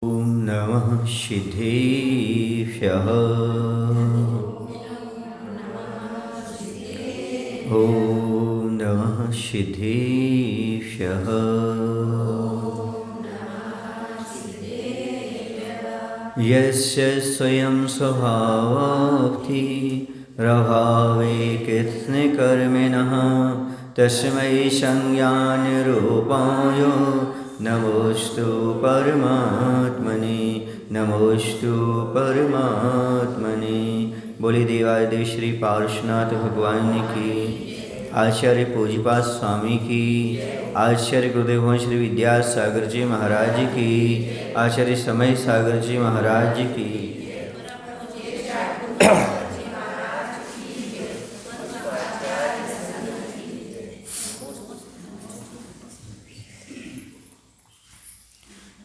ॐ नमः सिद्धेभ्यः। ॐ नमः सिद्धेभ्यः। यस्य स्वयं स्वभावोक्तिरभावे कृत्स्नकर्मिणः तस्मै संज्ञानरूपाय नमोस्तु परमात्मने। नमोस्तु परमात्मने। बोले देवादिदेव श्री पार्श्वनाथ भगवान की, आचार्य पूज्यपाद स्वामी की, आचार्य गुरुदेव श्री विद्यासागर जी महाराज की, आचार्य समय सागर जी महाराज की।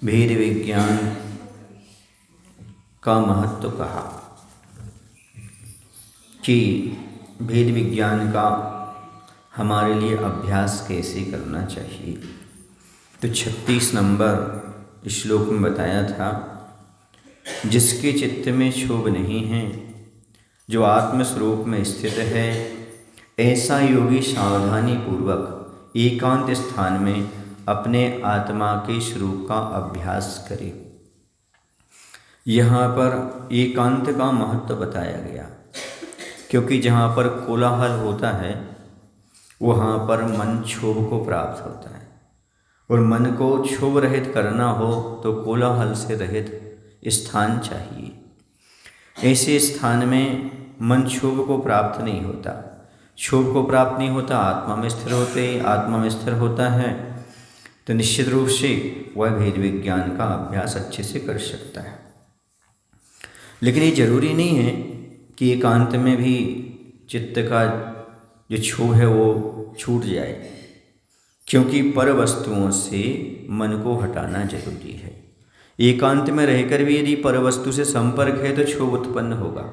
भेद विज्ञान का महत्व कहा कि भेद विज्ञान का हमारे लिए अभ्यास कैसे करना चाहिए। तो 36 नंबर श्लोक में बताया था, जिसके चित्त में क्षोभ नहीं है, जो आत्मस्वरूप में स्थित है, ऐसा योगी सावधानी पूर्वक एकांत स्थान में अपने आत्मा के स्वरूप का अभ्यास करे। यहाँ पर एकांत का महत्व बताया गया, क्योंकि जहाँ पर कोलाहल होता है वहाँ पर मन क्षोभ को प्राप्त होता है, और मन को क्षोभ रहित करना हो तो कोलाहल से रहित स्थान चाहिए। ऐसे स्थान में मन क्षोभ को प्राप्त नहीं होता। क्षोभ को प्राप्त नहीं होता, आत्मा में स्थिर होते, आत्मा में स्थिर होता है तो निश्चित रूप से वह भेद विज्ञान का अभ्यास अच्छे से कर सकता है। लेकिन ये जरूरी नहीं है कि एकांत में भी चित्त का जो क्षोभ है वो छूट जाए, क्योंकि पर वस्तुओं से मन को हटाना जरूरी है। एकांत में रहकर भी यदि पर वस्तु से संपर्क है तो क्षोभ उत्पन्न होगा।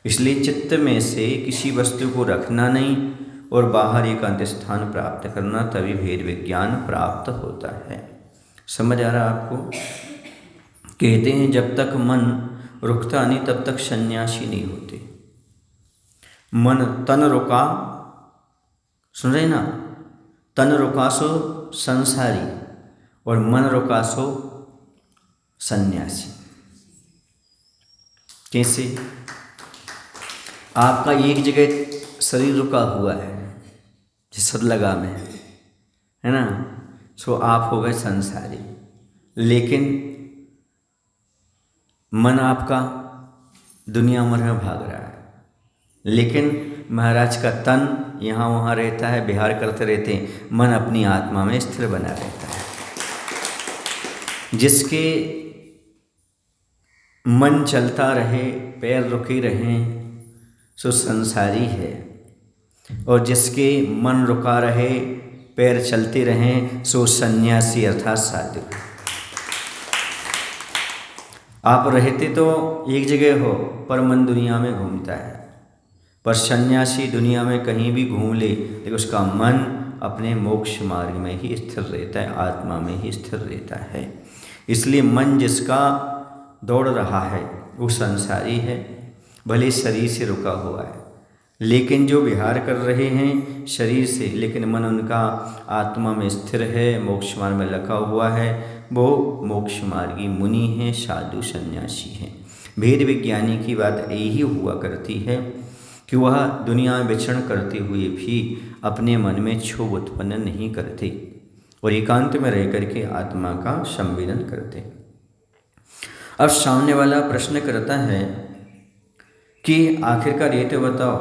इसलिए चित्त में से किसी वस्तु को रखना नहीं और बाहर एकांत स्थान प्राप्त करना, तभी भेद विज्ञान प्राप्त होता है। समझ आ रहा आपको? कहते हैं जब तक मन रुकता नहीं तब तक सन्यासी नहीं होते। मन तन रुका, सुन रहे ना, तन रुका सो संसारी और मन रुका सो सन्यासी। कैसे? आपका एक जगह शरीर रुका हुआ है, जिस लगा में है ना, सो आप हो गए संसारी। लेकिन मन आपका दुनिया भर में भाग रहा है, लेकिन महाराज का तन यहाँ वहाँ रहता है, विहार करते रहते हैं, मन अपनी आत्मा में स्थिर बना रहता है। जिसके मन चलता रहे, पैर रुके रहें, सो संसारी है, और जिसके मन रुका रहे, पैर चलते रहें, सो सन्यासी अर्थात साधु। आप रहते तो एक जगह हो पर मन दुनिया में घूमता है, पर सन्यासी दुनिया में कहीं भी घूम ले लेकिन उसका मन अपने मोक्ष मार्ग में ही स्थिर रहता है, आत्मा में ही स्थिर रहता है। इसलिए मन जिसका दौड़ रहा है वो संसारी है, भले शरीर से रुका हुआ है, लेकिन जो विहार कर रहे हैं शरीर से, लेकिन मन उनका आत्मा में स्थिर है, मोक्ष मार्ग में लगा हुआ है, वो मोक्ष मार्गी मुनि हैं, साधु सन्यासी हैं। भेद विज्ञानी की बात यही हुआ करती है कि वह दुनिया में विचरण करते हुए भी अपने मन में क्षोभ उत्पन्न नहीं करते और एकांत में रह करके आत्मा का संवेदन करते। अब सामने वाला प्रश्न करता है कि आखिरकार ये तो बताओ,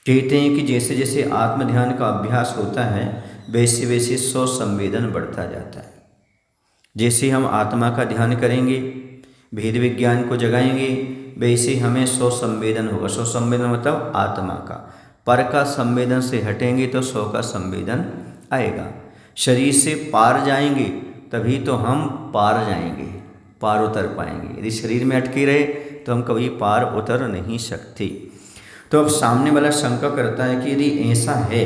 कहते हैं कि जैसे जैसे आत्म ध्यान का अभ्यास होता है वैसे वैसे स्व संवेदन बढ़ता जाता है। जैसे हम आत्मा का ध्यान करेंगे, भेद विज्ञान को जगाएंगे, वैसे हमें स्व संवेदन होगा। स्व संवेदन मतलब आत्मा का, पर का संवेदन से हटेंगे तो स्व का संवेदन आएगा। शरीर से पार जाएंगे तभी तो हम पार जाएंगे, पार उतर पाएंगे। यदि शरीर में अटके रहे तो हम कभी पार उतर नहीं सकते। तो अब सामने वाला शंका करता है कि यदि ऐसा है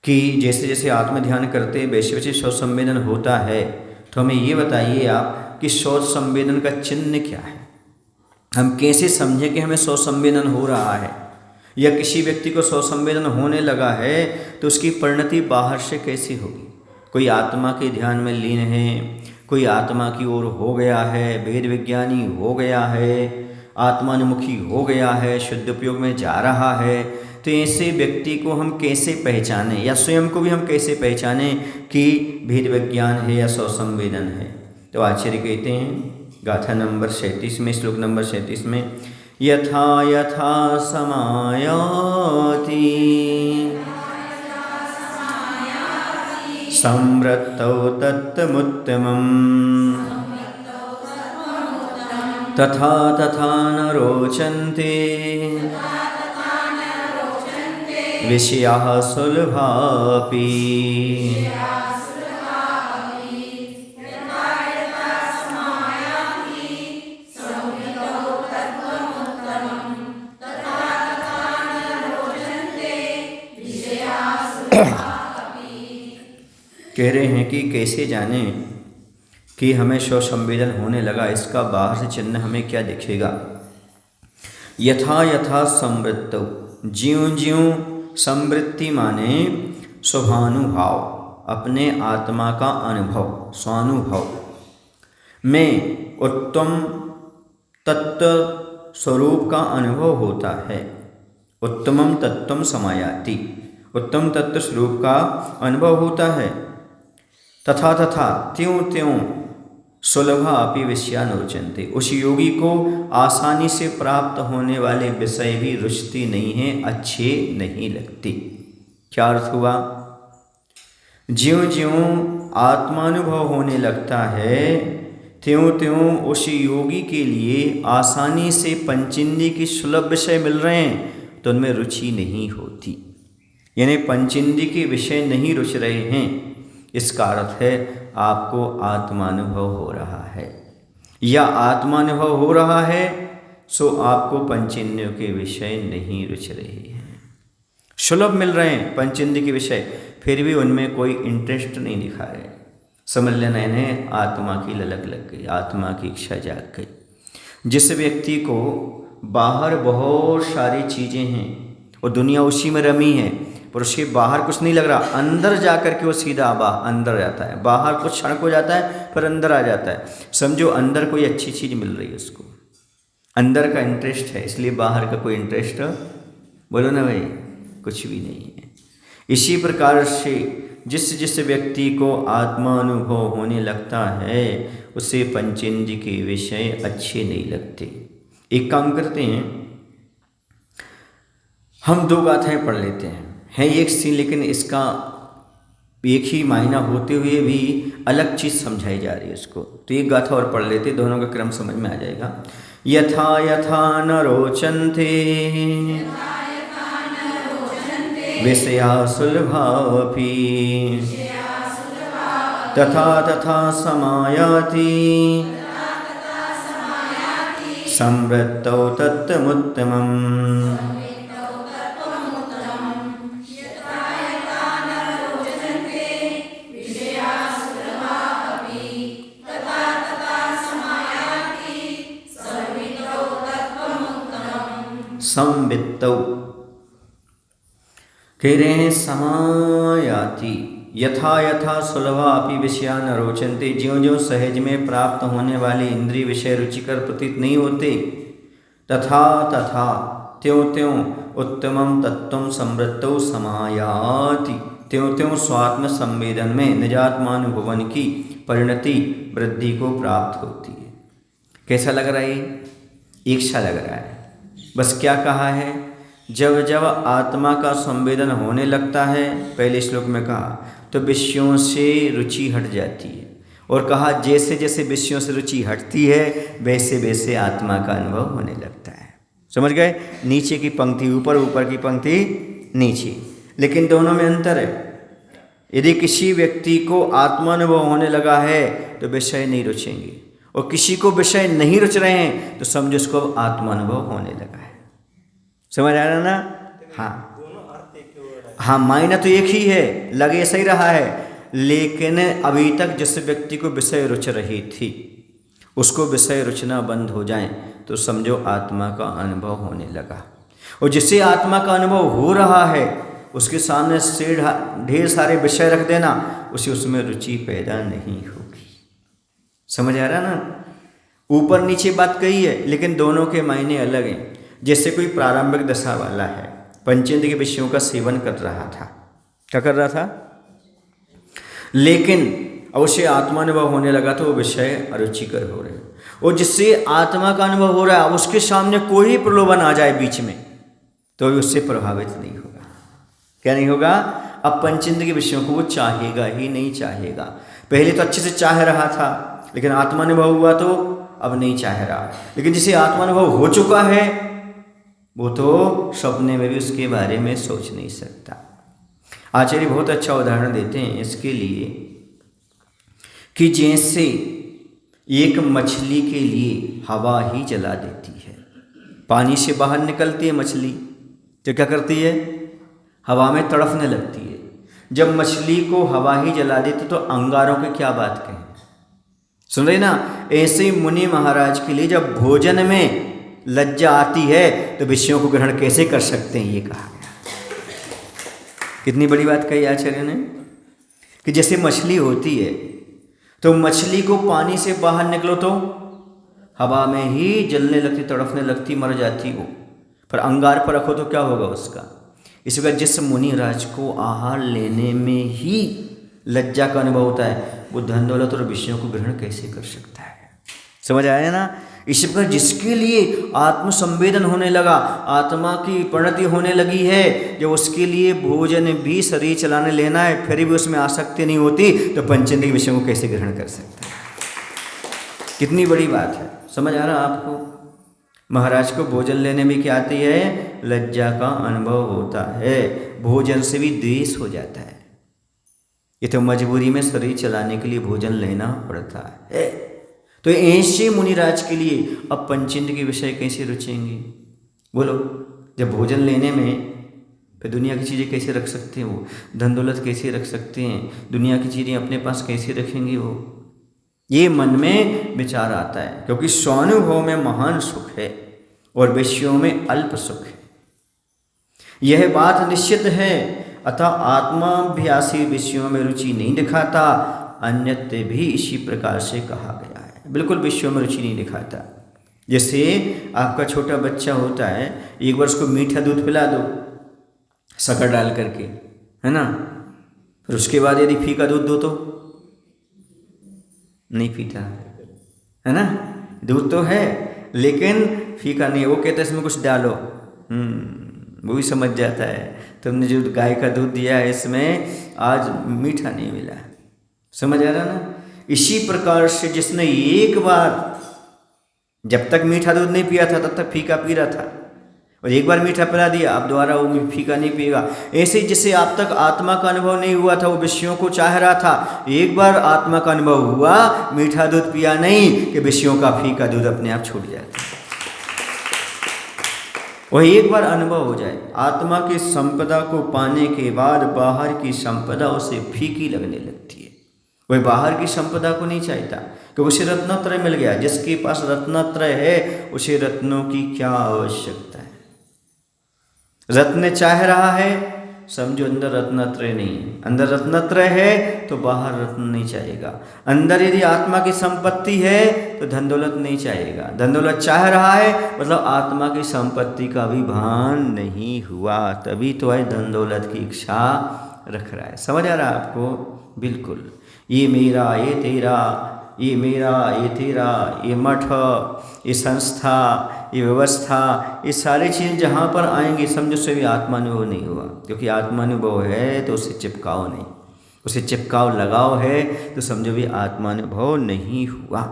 कि जैसे जैसे आत्म ध्यान करते वैसे वैसे स्व संवेदन होता है, तो हमें ये बताइए आप कि शौच संवेदन का चिन्ह क्या है? हम कैसे समझें कि हमें शौच संवेदन हो रहा है, या किसी व्यक्ति को शौच संवेदन होने लगा है तो उसकी परिणति बाहर से कैसी होगी? कोई आत्मा के ध्यान में लीन है, कोई आत्मा की ओर हो गया है, वेद विज्ञानी हो गया है, आत्मानुमुखी हो गया है, शुद्ध उपयोग में जा रहा है, तो ऐसे व्यक्ति को हम कैसे पहचानें, या स्वयं को भी हम कैसे पहचानें कि भेद विज्ञान है या शौच संवेदन है? तो आचार्य कहते हैं गाथा नंबर 37 में, श्लोक नंबर 37 में, यथा यथा समायाति संवृत्तौ तत्तमुत्तमम् तथा तथा न रोचन्ते विषयाः सुलभापि। कह रहे हैं कि कैसे जानें कि हमें शौच संवेदन होने लगा, इसका बाहर से चिन्ह हमें क्या दिखेगा? यथा यथा संवृत्तौ, ज्यों ज्यों, संवृत्ति माने स्वभानुभाव, अपने आत्मा का अनुभव, स्वानुभव में उत्तम तत्व स्वरूप का अनुभव होता है। उत्तमम तत्वम समायाति, उत्तम तत्व स्वरूप का अनुभव होता है। तथा तथा, त्यों त्यों, सुलभा अपि विषया नोचन्ते, उस योगी को आसानी से प्राप्त होने वाले विषय भी रुचती नहीं हैं, अच्छे नहीं लगते। क्या अर्थ हुआ? ज्यों ज्यों आत्मानुभव होने लगता है, त्यों त्यों उस योगी के लिए आसानी से पंचेंद्रिय की सुलभ विषय मिल रहे हैं, तो उनमें रुचि नहीं होती, यानी पंचेंद्रिय के विषय नहीं रुच रहे हैं। इसका अर्थ है आपको आत्मानुभव हो रहा है, या आत्मानुभव हो रहा है सो आपको पंचेंद्रियों के विषय नहीं रुच रहे हैं। सुलभ मिल रहे हैं पंचेंद्रिय के विषय, फिर भी उनमें कोई इंटरेस्ट नहीं दिखा रहे। समझ लेना, इन्हें आत्मा की ललक लग गई, आत्मा की इच्छा जाग गई। जिस व्यक्ति को बाहर बहुत सारी चीज़ें हैं और दुनिया उसी में रमी है, पर उसके बाहर कुछ नहीं लग रहा, अंदर जाकर के वो सीधा अंदर जाता है। बाहर कुछ क्षण को जाता है पर अंदर आ जाता है। समझो अंदर कोई अच्छी चीज़ मिल रही है, उसको अंदर का इंटरेस्ट है, इसलिए बाहर का कोई इंटरेस्ट, बोलो ना भाई, कुछ भी नहीं है। इसी प्रकार से जिस व्यक्ति को आत्मानुभव होने लगता है उसे पंचेंद्रिय के विषय अच्छे नहीं लगते। एक काम करते हैं, हम दो गाथाएं पढ़ लेते हैं, है एक सीन, लेकिन इसका एक ही मायना होते हुए भी अलग चीज़ समझाई जा रही है उसको। तो एक गाथा और पढ़ लेते, दोनों का क्रम समझ में आ जाएगा। यथा यथा न रोचन्ते विषया सुलभापि तथा तथा समायाति संवृत्तौ तत्तमुत्तमम्। संवित्तौ कह रहे हैं समायाति, यथा यथा सुलभा अपि विषया न रोचन्ते, ज्यों ज्यों सहज में प्राप्त होने वाले इंद्रिय विषय रुचिकर प्रतीत नहीं होते, तथा तथा त्यों त्यों उत्तमम तत्वं संवृत्तौ समायाति, त्यों त्यों स्वात्म संवेदन में निजात्मानुभवन की परिणति वृद्धि को प्राप्त होती है। कैसा लग रहा है? इच्छा लग रहा है। बस क्या कहा है? जब जब आत्मा का संवेदन होने लगता है, पहले श्लोक में कहा, तो विषयों से रुचि हट जाती है, और कहा जैसे जैसे विषयों से रुचि हटती है वैसे वैसे आत्मा का अनुभव होने लगता है। समझ गए? नीचे की पंक्ति ऊपर, ऊपर की पंक्ति नीचे, लेकिन दोनों में अंतर है। यदि किसी व्यक्ति को आत्मानुभव होने लगा है तो विषय नहीं रुचेंगे, और किसी को विषय नहीं रुच रहे हैं तो समझो उसको आत्मानुभव होने लगा है। समझ आ रहा ना? हाँ हाँ, मायना तो एक ही है, लगे ऐसा ही रहा है, लेकिन अभी तक जिस व्यक्ति को विषय रुच रही थी उसको विषय रुचना बंद हो जाए तो समझो आत्मा का अनुभव होने लगा। और जिसे आत्मा का अनुभव हो रहा है उसके सामने से ढेर सारे विषय रख देना, उसे उसमें रुचि पैदा नहीं होगी। समझ आ रहा ना? ऊपर नीचे बात कही है लेकिन दोनों के मायने अलग हैं। जैसे कोई प्रारंभिक दशा वाला है, पंचेंद्रिय के विषयों का सेवन कर रहा था, क्या कर रहा था, लेकिन अब उसे आत्मानुभव होने लगा तो वो विषय अरुचिकर हो रहे। और जिससे आत्मा का अनुभव हो रहा है उसके सामने कोई प्रलोभन आ जाए बीच में तो भी उससे प्रभावित नहीं होगा। क्या नहीं होगा? अब पंचेंद्रिय के विषयों को वो चाहेगा ही नहीं चाहेगा। पहले तो अच्छे से चाह रहा था लेकिन आत्मानुभव हुआ तो अब नहीं चाह रहा। लेकिन जिसे आत्मानुभव हो चुका है वो तो सपने में भी उसके बारे में सोच नहीं सकता। आचार्य बहुत अच्छा उदाहरण देते हैं इसके लिए कि जैसे एक मछली के लिए हवा ही जला देती है। पानी से बाहर निकलती है मछली तो क्या करती है? हवा में तड़फने लगती है। जब मछली को हवा ही जला देती तो अंगारों की क्या बात कहें। सुन रहे ना? ऐसे मुनि महाराज के लिए जब भोजन में लज्जा आती है तो विषयों को ग्रहण कैसे कर सकते हैं, ये कहा गया। कितनी बड़ी बात कही आचार्य ने कि जैसे मछली होती है तो मछली को पानी से बाहर निकलो तो हवा में ही जलने लगती, तड़फने लगती, मर जाती वो। पर अंगार पर रखो तो क्या होगा उसका। इस प्रकार जिस मुनि राज को आहार लेने में ही लज्जा का अनुभव होता है वो धन दौलत और विषयों को ग्रहण कैसे कर सकता है। समझ आया ना? इसी प्रकार जिसके लिए आत्मसंवेदन होने लगा, आत्मा की परिणति होने लगी है, जब उसके लिए भोजन भी शरीर चलाने लेना है फिर भी उसमें आसक्ति नहीं होती तो पंचेंद्रिय विषयों को कैसे ग्रहण कर सकता है। कितनी बड़ी बात है। समझ आ रहा आपको? महाराज को भोजन लेने में क्या आती है? लज्जा का अनुभव होता है। भोजन से भी द्वेष हो जाता है। ये तो मजबूरी में शरीर चलाने के लिए भोजन लेना पड़ता है। तो ऐसे मुनिराज के लिए अब पंचेंद्रिय के विषय कैसे रुचेंगे? बोलो, जब भोजन लेने में फिर दुनिया की चीज़ें कैसे रख सकते हैं वो, धन दौलत कैसे रख सकते हैं, दुनिया की चीज़ें अपने पास कैसे रखेंगे वो, ये मन में विचार आता है। क्योंकि स्वानुभव में महान सुख है और विषयों में अल्प सुख है, यह बात निश्चित है। अतः आत्माभ्यासी विषयों में रुचि नहीं दिखाता, अन्यत्र भी इसी प्रकार से कहा गया है। बिल्कुल विषयों में रुचि नहीं दिखाता। जैसे आपका छोटा बच्चा होता है, एक बार उसको मीठा दूध पिला दो शक्कर डाल करके, है ना, फिर उसके बाद यदि फीका दूध दो तो नहीं पीता, है ना। दूध तो है लेकिन फीका नहीं। वो कहता है इसमें कुछ डालो, वो भी समझ जाता है तुमने जो गाय का दूध दिया है इसमें आज मीठा नहीं मिला। समझ आ रहा ना? इसी प्रकार से जिसने एक बार जब तक मीठा दूध नहीं पिया था तब तक फीका पी रहा था, और एक बार मीठा पिला दिया अब दोबारा वो फीका नहीं पिएगा। ऐसे जिसे आप तक आत्मा का अनुभव नहीं हुआ था वो विषयों को चाह रहा था, एक बार आत्मा का अनुभव हुआ, मीठा दूध पिया नहीं कि विषयों का फीका दूध अपने आप छूट जाता है। वही एक बार अनुभव हो जाए, आत्मा की संपदा को पाने के बाद बाहर की संपदा उसे फीकी लगने लगती है। वह बाहर की संपदा को नहीं चाहता क्योंकि उसे रत्नत्रय मिल गया। जिसके पास रत्नत्रय है उसे रत्नों की क्या आवश्यकता है। रत्न चाह रहा है, समझो अंदर रत्नत्रय नहीं है। अंदर रत्नत्रय है तो बाहर रत्न नहीं चाहेगा। अंदर यदि आत्मा की संपत्ति है तो धन दौलत नहीं चाहेगा। धन दौलत चाह रहा है मतलब आत्मा की संपत्ति का भी भान नहीं हुआ, तभी तो है धन दौलत की इच्छा रख रहा है। समझ आ रहा है आपको? बिल्कुल। ये मेरा, ये तेरा, ये मेरा, ये तेरा, ये मठ, ये संस्था, ये व्यवस्था, ये सारी चीज़ें जहाँ पर आएंगी समझो से भी आत्मानुभव नहीं हुआ। क्योंकि आत्मानुभव है तो उसे चिपकाओ नहीं, उसे चिपकाव लगाओ है तो समझो भी आत्मानुभव नहीं हुआ।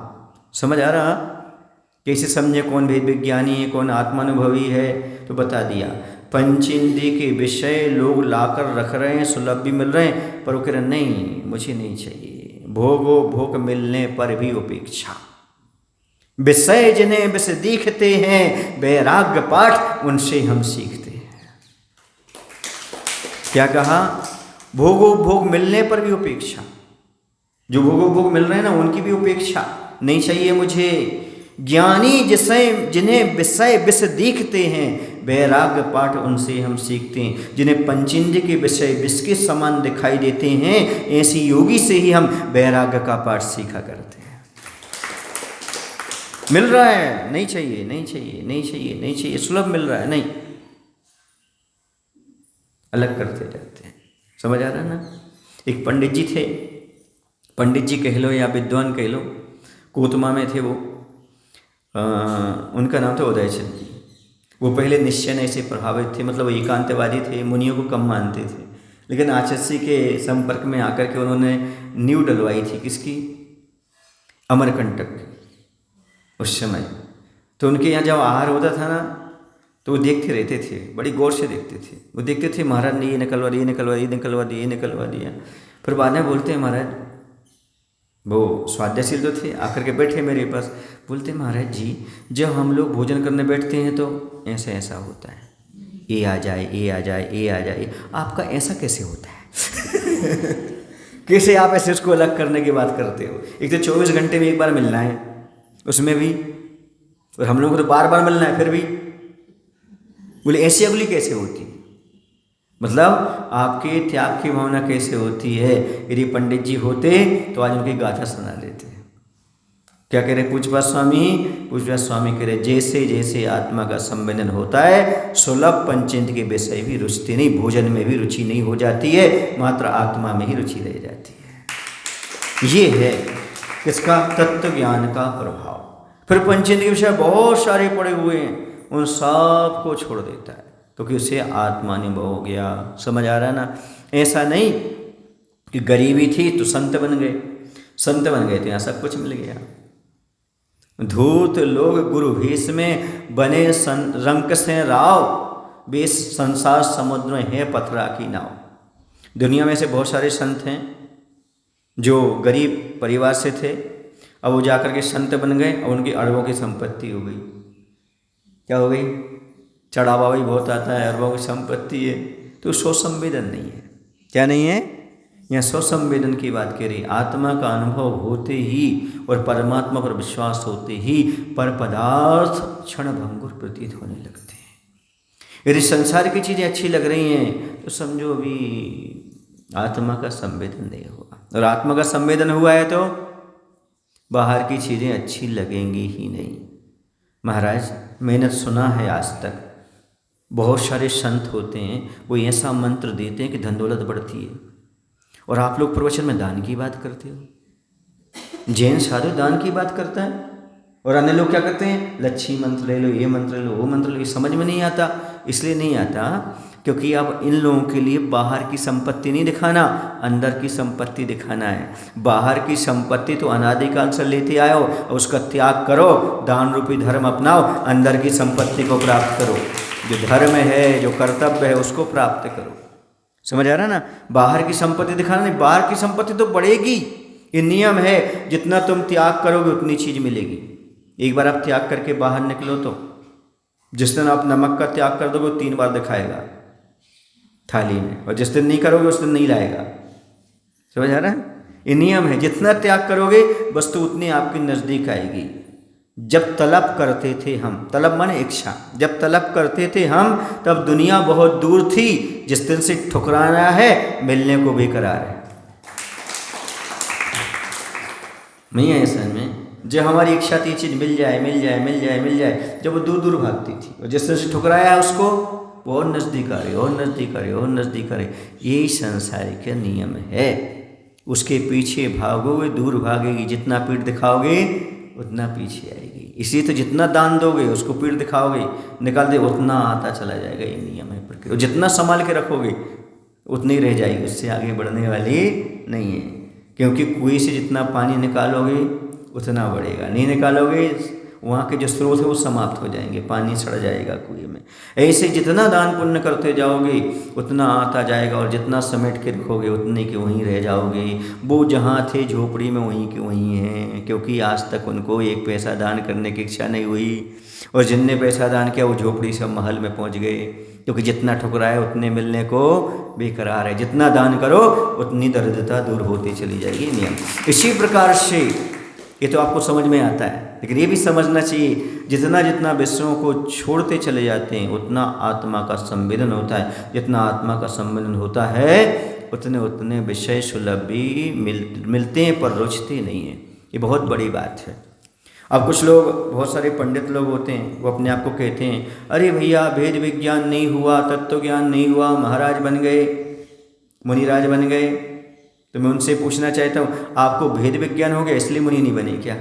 समझ आ रहा? कैसे समझे कौन भेद विज्ञानी है कौन आत्मानुभवी है? तो बता दिया, पंचेंद्रिय के विषय लोग लाकर रख रहे हैं, सुलभ भी मिल रहे हैं, पर वो कह रहे नहीं मुझे नहीं चाहिए। भोगो भोग मिलने पर भी उपेक्षा। विषय जिन्हें विष दिखते हैं, वैराग्य पाठ उनसे हम सीखते हैं। क्या कहा? भोगोपभोग मिलने पर भी उपेक्षा, जो भोगोपभोग मिल रहे हैं ना उनकी भी उपेक्षा नहीं चाहिए मुझे। ज्ञानी जिन्हें विषय विष दिखते हैं, वैराग्य पाठ उनसे हम सीखते हैं। जिन्हें पंचेंद्रिय के विषय विष के समान दिखाई देते हैं, ऐसी योगी से ही हम वैराग्य का पाठ सीखा करते हैं। मिल रहा है, नहीं चाहिए, नहीं चाहिए, नहीं चाहिए, नहीं चाहिए, सुलभ मिल रहा है, नहीं, अलग करते जाते हैं। समझ आ रहा है ना। एक पंडित जी थे, पंडित जी कह लो या विद्वान कह लो, कोतमा में थे वो। उनका नाम था उदयचंद जी। वो पहले निश्चय से प्रभावित थे, मतलब वो एकांतवादी थे, मुनियों को कम मानते थे। लेकिन आचार्य के संपर्क में आकर के उन्होंने नींव डलवाई थी, किसकी? अमरकंटक उस समय। तो उनके यहाँ जब आहार होता था ना, तो वो देखते रहते थे, बड़ी गौर से देखते थे। वो देखते थे महाराज ने ये निकलवा दिया, निकलवा दिया, निकलवा दिया, निकलवा दिया। फिर बाद में बोलते हैं महाराज, वो स्वाध्यायशील तो थे, आकर के बैठे मेरे पास, बोलते महाराज जी जब हम लोग भोजन करने बैठते हैं तो ऐसा ऐसा होता है, ये आ जाए, ये आ जाए, ये आ जाए, आपका ऐसा कैसे होता है? कैसे आप ऐसे उसको अलग करने की बात करते हो? एक तो 24 घंटे में एक बार मिलना है, उसमें भी, और हम लोगों को तो बार बार मिलना है, फिर भी बोले ऐसी अगली कैसे होती है? मतलब आपके त्याग की भावना कैसे होती है? यदि पंडित जी होते तो आज उनकी गाथा सुना देते। क्या कह रहे पूज्यपाद स्वामी? पूज्यपाद स्वामी कह रहे जैसे जैसे आत्मा का संवेदन होता है, सुलभ पंचेंद्रिय के विषय भी रुचि नहीं, भोजन में भी रुचि नहीं हो जाती है, मात्र आत्मा में ही रुचि रह जाती है। ये है किसका? तत्व ज्ञान का प्रभाव। फिर पंचेंद्रिय के विषय बहुत सारे पड़े हुए हैं, उन सब को छोड़ देता है, क्योंकि उसे आत्मानुभव हो गया। समझ आ रहा है ना। ऐसा नहीं कि गरीबी थी तो संत बन गए, संत बन गए तो यहाँ सब कुछ मिल गया। धूर्त लोग गुरु भेष में बने रंक से राव, बेस संसार समुद्र में है पथरा की नाव। दुनिया में से बहुत सारे संत हैं जो गरीब परिवार से थे, अब वो जाकर के संत बन गए और उनकी अरबों की संपत्ति हो गई। क्या हो गई? चढ़ावा भी बहुत आता है, अरबों की संपत्ति है, तो स्वसंवेदन नहीं है। क्या नहीं है? यहाँ स्वसंवेदन की बात कह रही। आत्मा का अनुभव होते ही और परमात्मा पर विश्वास होते ही पर पदार्थ क्षण भंगुर प्रतीत होने लगते हैं। यदि संसार की चीज़ें अच्छी लग रही हैं तो समझो अभी आत्मा का संवेदन नहीं हुआ, और आत्मा का संवेदन हुआ है तो बाहर की चीज़ें अच्छी लगेंगी ही नहीं। महाराज मैंने सुना है आज तक बहुत सारे संत होते हैं, वो ऐसा मंत्र देते हैं कि धन दौलत बढ़ती है, और आप लोग प्रवचन में दान की बात करते हो। जैन साधु दान की बात करता है, और अन्य लोग क्या करते हैं? लच्छी मंत्र ले लो, ये मंत्र ले लो, वो मंत्र ले लो। समझ में नहीं आता। इसलिए नहीं आता क्योंकि अब इन लोगों के लिए बाहर की संपत्ति नहीं दिखाना, अंदर की संपत्ति दिखाना है। बाहर की संपत्ति तो अनादिकाल से लेते आए हो, उसका त्याग करो, दान रूपी धर्म अपनाओ, अंदर की संपत्ति को प्राप्त करो। जो धर्म है, जो कर्तव्य है, उसको प्राप्त करो। समझ आ रहा ना। बाहर की संपत्ति दिखाना नहीं, बाहर की संपत्ति तो बढ़ेगी, ये नियम है। जितना तुम त्याग करोगे उतनी चीज मिलेगी। एक बार आप त्याग करके बाहर निकलो तो जिस दिन आप नमक का त्याग कर दोगे 3 बार दिखाएगा थाली में, और जिस दिन नहीं करोगे उस दिन नहीं लाएगा। समझ आ रहा है? ये नियम है। जितना त्याग करोगे वस्तु उतनी आपके नजदीक आएगी। जब तलब करते थे हम, तलब माने इच्छा, जब तलब करते थे हम तब दुनिया बहुत दूर थी। जिस दिन से ठुकराना है मिलने को बेकरार है। नहीं है ऐसा में जब हमारी इच्छा थी चीज मिल जाए, मिल जाए, मिल जाए, मिल जाए, जब वो दूर दूर भागती थी, और जिस दिन से ठुकराया उसको वो और नजदीक आ रही, और नजदीक आ रही, और नजदीक आ रही। यही संसार का नियम है। उसके पीछे भागोगे दूर भागेगी, जितना पीठ दिखाओगे उतना पीछे आएगी। इसलिए तो जितना दान दोगे उसको पीठ दिखाओगे निकाल दे, उतना आता चला जाएगा। ये नियम है प्रकृति। और जितना संभाल के रखोगे उतनी रह जाएगी, उससे आगे बढ़ने वाली नहीं है। क्योंकि कुएं से जितना पानी निकालोगे उतना बढ़ेगा, नहीं निकालोगे वहाँ के जो स्रोत है वो समाप्त हो जाएंगे, पानी सड़ जाएगा कुएं में। ऐसे जितना दान पुण्य करते जाओगे उतना आता जाएगा, और जितना समेट के रखोगे उतने के वहीं रह जाओगे। वो जहाँ थे झोपड़ी में वहीं के वहीं हैं, क्योंकि आज तक उनको एक पैसा दान करने की इच्छा नहीं हुई, और जिनने पैसा दान किया वो झोपड़ी से महल में पहुँच गए, क्योंकि जितना ठुकराए उतने मिलने को बेकरार है। जितना दान करो उतनी दरिद्रता दूर होती चली जाएगी। नियम इसी प्रकार से, ये तो आपको समझ में आता है, लेकिन ये भी समझना चाहिए जितना जितना विषयों को छोड़ते चले जाते हैं उतना आत्मा का संवेदन होता है। जितना आत्मा का संवेदन होता है उतने उतने विषय सुलभ भी मिलते हैं, पर रुचते नहीं हैं। ये बहुत बड़ी बात है। अब कुछ लोग, बहुत सारे पंडित लोग होते हैं, वो अपने आप को कहते हैं अरे भैया भेद विज्ञान नहीं हुआ, तत्व ज्ञान नहीं हुआ, महाराज बन गए, मुनिराज बन गए। तो मैं उनसे पूछना चाहता हूँ, आपको भेद विज्ञान हो गया इसलिए मुनि नहीं बने क्या?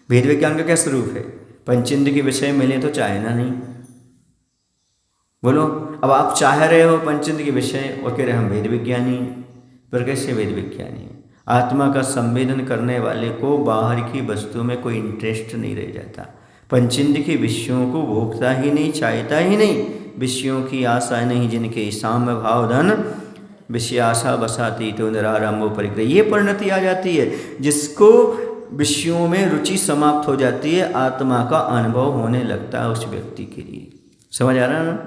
भेद विज्ञान का क्या स्वरूप है? पंचेंद्र के विषय मिले तो चाहना नहीं। बोलो, अब आप चाह रहे हो पंचेंद्र के विषय और कह रहे हम वेद विज्ञानी, पर कैसे वेद विज्ञानी? आत्मा का संवेदन करने वाले को बाहर की वस्तु में कोई इंटरेस्ट नहीं रह जाता। पंचेंद्र के विषयों को भोगता ही नहीं, चाहता ही नहीं, विषयों की आशा नहीं, जिनके साम्य भाव धन विषय आशा बसाती तो निरारंभ परिग्रह। ये परिणति आ जाती है, जिसको विषयों में रुचि समाप्त हो जाती है, आत्मा का अनुभव होने लगता है उस व्यक्ति के लिए। समझ आ रहा है ना?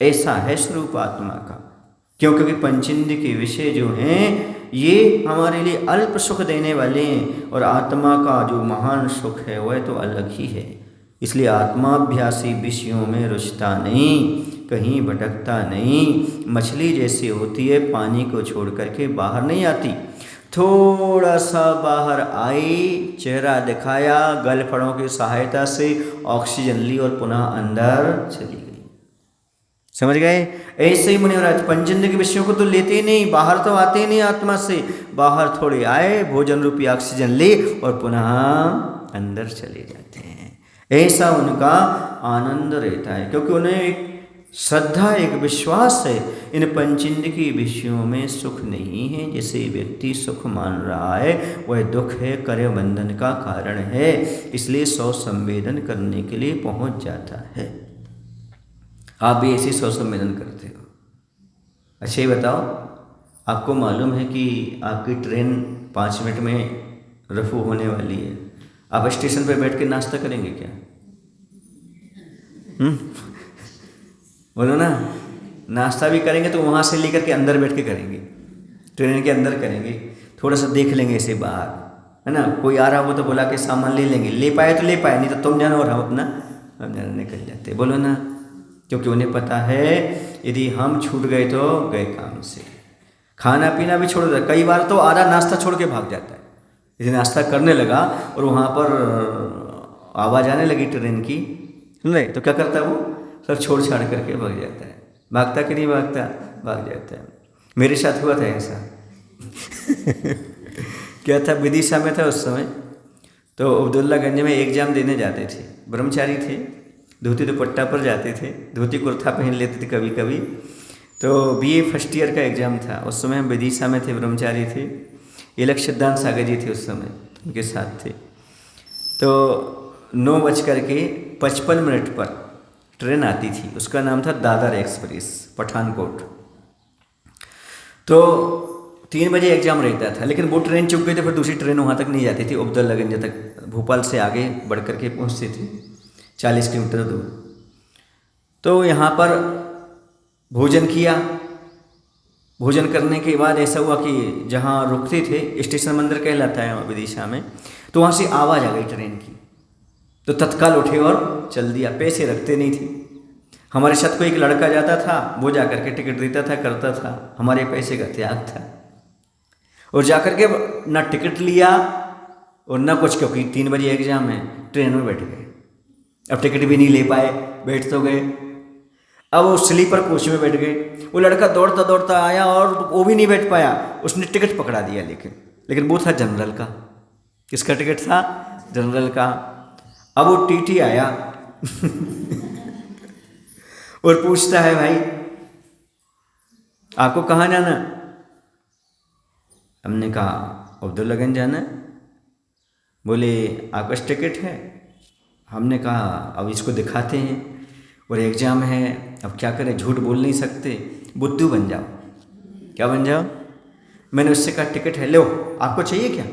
ऐसा है स्वरूप आत्मा का। क्यों? क्योंकि पंचेंद्र के विषय जो हैं ये हमारे लिए अल्प सुख देने वाले हैं, और आत्मा का जो महान सुख है वह तो अलग ही है। इसलिए आत्माभ्यासी विषयों में रुचता नहीं, कहीं भटकता नहीं। मछली जैसी होती है, पानी को छोड़ करके बाहर नहीं आती। थोड़ा सा बाहर आई, चेहरा दिखाया, गलफड़ों की सहायता से ऑक्सीजन ली और पुनः अंदर चली गई। समझ गए? ऐसे ही मुनिवराज पंचेंद्र के विषयों को तो लेते ही नहीं, बाहर तो आते ही नहीं आत्मा से। बाहर थोड़े आए, भोजन रूपी ऑक्सीजन ले और पुनः अंदर चले जाते हैं। ऐसा उनका आनंद रहता है, क्योंकि उन्हें एक श्रद्धा, एक विश्वास है, इन पंचेंद्र के विषयों में सुख नहीं है। जिसे व्यक्ति सुख मान रहा है वह दुख है, कर्म बंधन का कारण है, इसलिए सौ संवेदन करने के लिए पहुंच जाता है। आप भी ऐसे सौ संवेदन करते हो? अच्छा ये बताओ, आपको मालूम है कि आपकी ट्रेन 5 मिनट में रफू होने वाली है, आप स्टेशन पर बैठ के नाश्ता करेंगे क्या? बोलो ना। नाश्ता भी करेंगे तो वहाँ से लेकर के अंदर बैठ के करेंगे, ट्रेन के अंदर करेंगे। थोड़ा सा देख लेंगे ऐसे बाहर, है ना, कोई आ रहा हो तो बुला के सामान ले लेंगे, ले पाए तो ले पाए, नहीं तो तुम जानो और हम अपना निकल जाते। बोलो ना। क्योंकि उन्हें पता है यदि हम छूट गए तो गए काम से। खाना पीना भी छोड़ देता, कई बार तो आधा नाश्ता छोड़ के भाग जाता है। यदि नाश्ता करने लगा और वहाँ पर आवाज़ आने लगी ट्रेन की, सुन रहे, तो क्या करता है वो? सब छोड़ छाड़ करके भाग जाता है। भागता कि नहीं भागता? भाग जाता है। मेरे साथ हुआ था ऐसा। क्या था, विदिशा में था उस समय, तो अब्दुल्लागंज में एग्जाम देने जाते थे, ब्रह्मचारी थे, धोती दुपट्टा पर जाते थे, धोती कुर्ता पहन लेते थे कभी कभी। तो बीए फर्स्ट ईयर का एग्ज़ाम था, उस समय हम विदिशा में थे, ब्रह्मचारी थे। इलक सिद्धांत सागर जी थे उस समय, उनके साथ थे। तो 9:55 पर ट्रेन आती थी, उसका नाम था दादर एक्सप्रेस, पठानकोट। तो 3 बजे एग्ज़ाम रहता था, लेकिन वो ट्रेन चुक गई तो फिर दूसरी ट्रेन वहाँ तक नहीं जाती थी, अब्दुल्लागंज तक, भोपाल से आगे बढ़ कर के पहुँचती थी 40 किलोमीटर दूर। तो यहाँ पर भोजन किया। भोजन करने के बाद ऐसा हुआ कि जहाँ रुकते थे, स्टेशन मंदिर कहलाता है विदिशा में, तो वहाँ से आवाज़ आ गई ट्रेन की। तो तत्काल उठे और चल दिया, पैसे रखते नहीं थे। हमारे साथ कोई एक लड़का जाता था, वो जा कर के टिकट देता था, करता था, हमारे पैसे का त्याग था। और जा कर के ना टिकट लिया और ना कुछ, क्योंकि 3 बजे एग्जाम है, ट्रेन में बैठ गए। अब टिकट भी नहीं ले पाए, बैठ तो गए। अब वो स्लीपर कोच में बैठ गए। वो लड़का दौड़ता दौड़ता आया और वो भी नहीं बैठ पाया, उसने टिकट पकड़ा दिया, लेकिन वो था जनरल का। किसका टिकट था? जनरल का। अब वो टीटी आया और पूछता है, भाई आपको कहाँ जाना? हमने कहा अब्दुल्लागंज जाना है। बोले आपके पास टिकट है? हमने कहा अब इसको दिखाते हैं, और एग्ज़ाम है, अब क्या करें, झूठ बोल नहीं सकते, बुद्धू बन जाओ। क्या बन जाओ? मैंने उससे कहा टिकट है, लो आपको चाहिए क्या?